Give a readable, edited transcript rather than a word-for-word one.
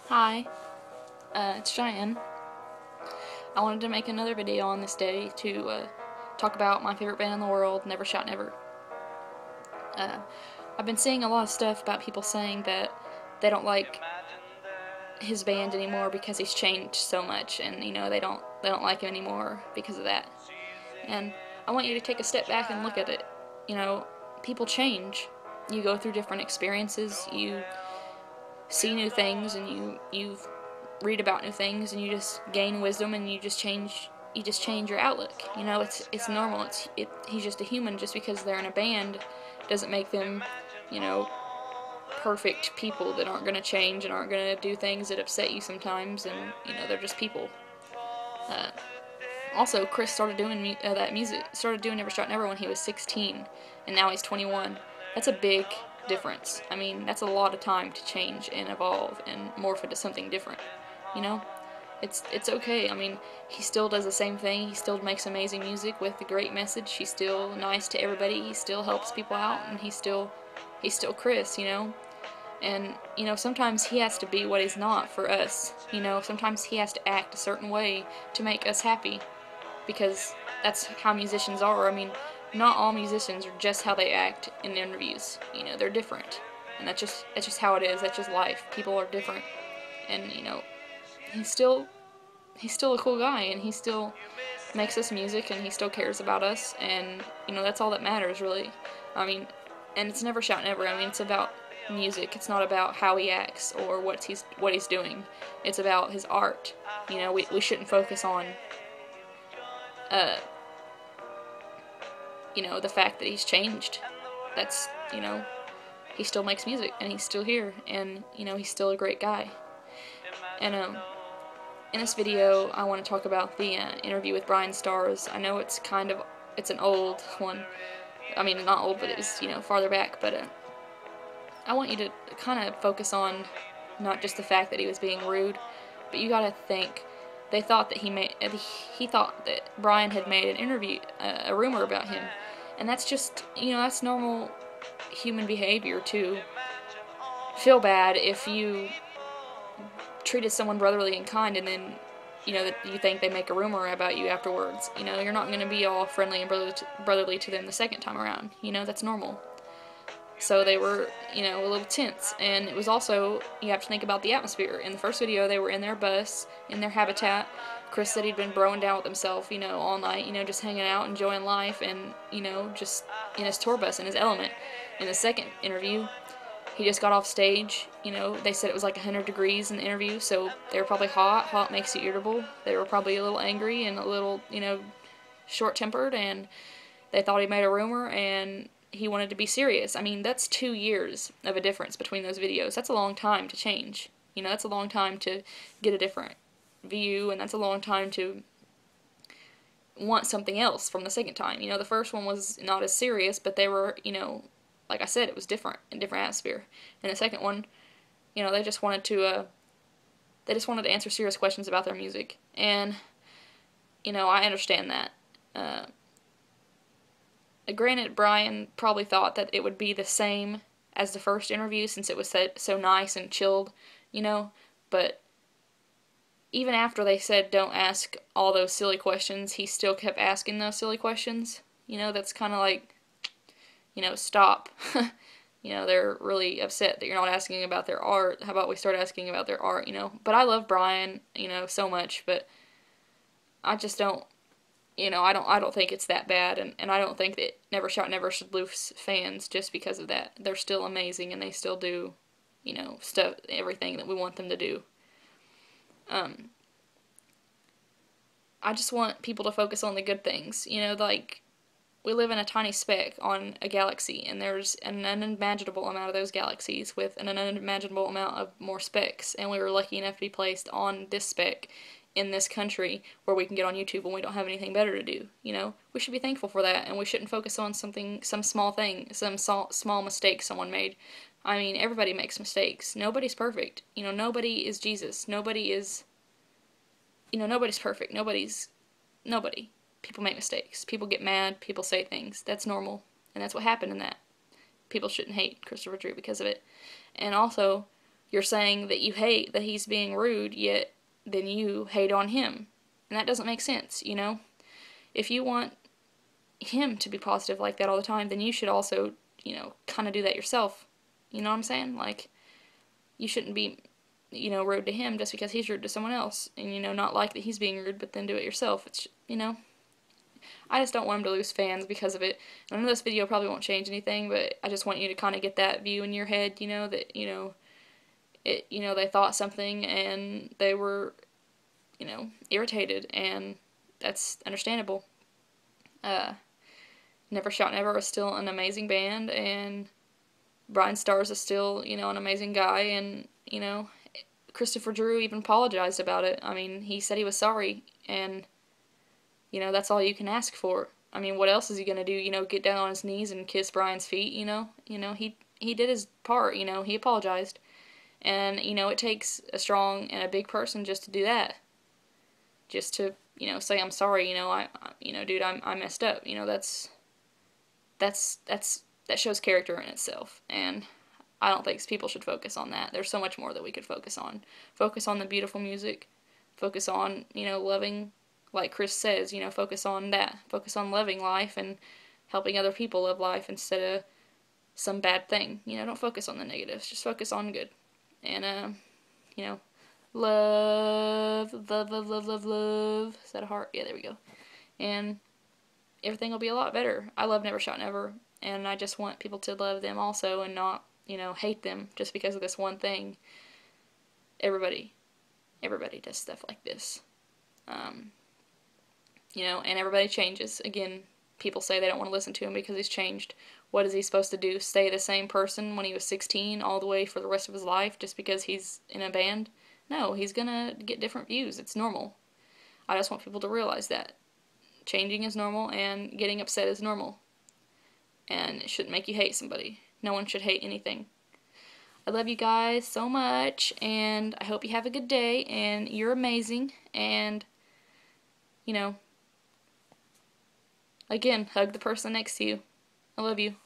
Hi, it's Cheyenne. I wanted to make another video on this day to talk about my favorite band in the world, Never Shout Never. Uh, I've been seeing a lot of stuff about people saying that they don't like his band anymore because he's changed so much, and they don't like him anymore because of that. And I want you to take a step back and look at it. People change. You go through different experiences. You see new things, and you read about new things, and you just gain wisdom, and you just change your outlook. It's normal. He's just a human. Just because they're in a band doesn't make them, you know, perfect people that aren't going to change and aren't going to do things that upset you sometimes, and they're just people. Uh, Also, Chris started doing that music, started doing Never Start Never when he was 16, and now he's 21. That's a big difference. I mean, that's a lot of time to change and evolve and morph into something different. You know, it's okay. I mean, he still does the same thing. He still makes amazing music with a great message. He's still nice to everybody. He still helps people out, and he's still Chris. And sometimes he has to be what he's not for us. Sometimes he has to act a certain way to make us happy, because that's how musicians are. I mean, not all musicians are just how they act in interviews. They're different, and that's just how it is. That's just life. People are different, and he's still he's still a cool guy, and he still makes us music, and he still cares about us, and that's all that matters, really. I mean, and it's Never Shout Never. I mean, it's about music. It's not about how he acts or what he's doing. It's about his art. We shouldn't focus on uh, the fact that he's changed. That's, he still makes music, and he's still here, and, he's still a great guy. And, in this video, I want to talk about the interview with Bryan Stars. I know it's an old one. I mean, not old, but it was, farther back, but, I want you to kind of focus on not just the fact that he was being rude, but you gotta think, they thought that he thought that Bryan had made an interview, a rumor about him. And that's just, that's normal human behavior to feel bad if you treated someone brotherly and kind, and then, that you think they make a rumor about you afterwards. You're not going to be all friendly and brotherly to them the second time around. That's normal. So they were, a little tense. And it was also, you have to think about the atmosphere. In the first video, they were in their bus, in their habitat. Chris said he'd been broing down with himself, all night, just hanging out, enjoying life, and, just in his tour bus, in his element. In the second interview, he just got off stage. They said it was like 100 degrees in the interview, so they were probably hot. Hot makes you irritable. They were probably a little angry and a little, short-tempered, and they thought he made a rumor, and he wanted to be serious. I mean, that's 2 years of a difference between those videos. That's a long time to change. That's a long time to get a different view, and that's a long time to want something else from the second time. The first one was not as serious, but they were, like I said, it was different, a different atmosphere. And the second one, they just wanted to answer serious questions about their music. And, I understand that. Granted, Bryan probably thought that it would be the same as the first interview, since it was so nice and chilled, but even after they said don't ask all those silly questions, he still kept asking those silly questions. That's kind of like, stop. They're really upset that you're not asking about their art. How about we start asking about their art, But I love Bryan, so much, but I just don't, I don't think it's that bad, and I don't think that Never Shout Never should lose fans just because of that. They're still amazing, and they still do, stuff, everything that we want them to do. I just want people to focus on the good things. Like, we live in a tiny speck on a galaxy, and there's an unimaginable amount of those galaxies with an unimaginable amount of more specks, and we were lucky enough to be placed on this speck in this country where we can get on YouTube when we don't have anything better to do. We should be thankful for that, and we shouldn't focus on some small thing, some small mistake someone made. I mean, everybody makes mistakes. Nobody's perfect. Nobody is Jesus. Nobody's perfect. Nobody. People make mistakes. People get mad. People say things. That's normal. And that's what happened in that. People shouldn't hate Christopher Drew because of it. And also, you're saying that you hate that he's being rude, yet then you hate on him. And that doesn't make sense, you know? If you want him to be positive like that all the time, then you should also, you know, kind of do that yourself. You know what I'm saying? Like, you shouldn't be, you know, rude to him just because he's rude to someone else. And, you know, not like that he's being rude, but then do it yourself. It's, you know, I just don't want him to lose fans because of it. And I know this video probably won't change anything, but I just want you to kind of get that view in your head, you know, that, you know, they thought something and they were, you know, irritated, and that's understandable. Never Shout Never is still an amazing band, and Bryan Stars is still, you know, an amazing guy, and, you know, Christopher Drew even apologized about it. I mean, he said he was sorry, and, you know, that's all you can ask for. I mean, what else is he gonna do? You know, get down on his knees and kiss Bryan's feet, you know? He did his part, you know, he apologized. And, you know, it takes a strong and a big person just to do that. Just to, you know, say I'm sorry, you know, dude, I messed up. You know, that shows character in itself, and I don't think people should focus on that. There's so much more that we could focus on. Focus on the beautiful music. Focus on, you know, loving, like Chris says, you know, focus on that. Focus on loving life and helping other people live life instead of some bad thing. You know, don't focus on the negatives. Just focus on good. And, you know, love, love, love, love, love, love. Is that a heart? Yeah, there we go. And everything will be a lot better. I love Never Shout Never, and I just want people to love them also and not, you know, hate them just because of this one thing. Everybody does stuff like this. You know, and everybody changes. Again, people say they don't want to listen to him because he's changed. What is he supposed to do? Stay the same person when he was 16 all the way for the rest of his life just because he's in a band? No, he's gonna get different views. It's normal. I just want people to realize that. Changing is normal, and getting upset is normal. And it shouldn't make you hate somebody. No one should hate anything. I love you guys so much, and I hope you have a good day, and you're amazing, and, you know, again, hug the person next to you. I love you.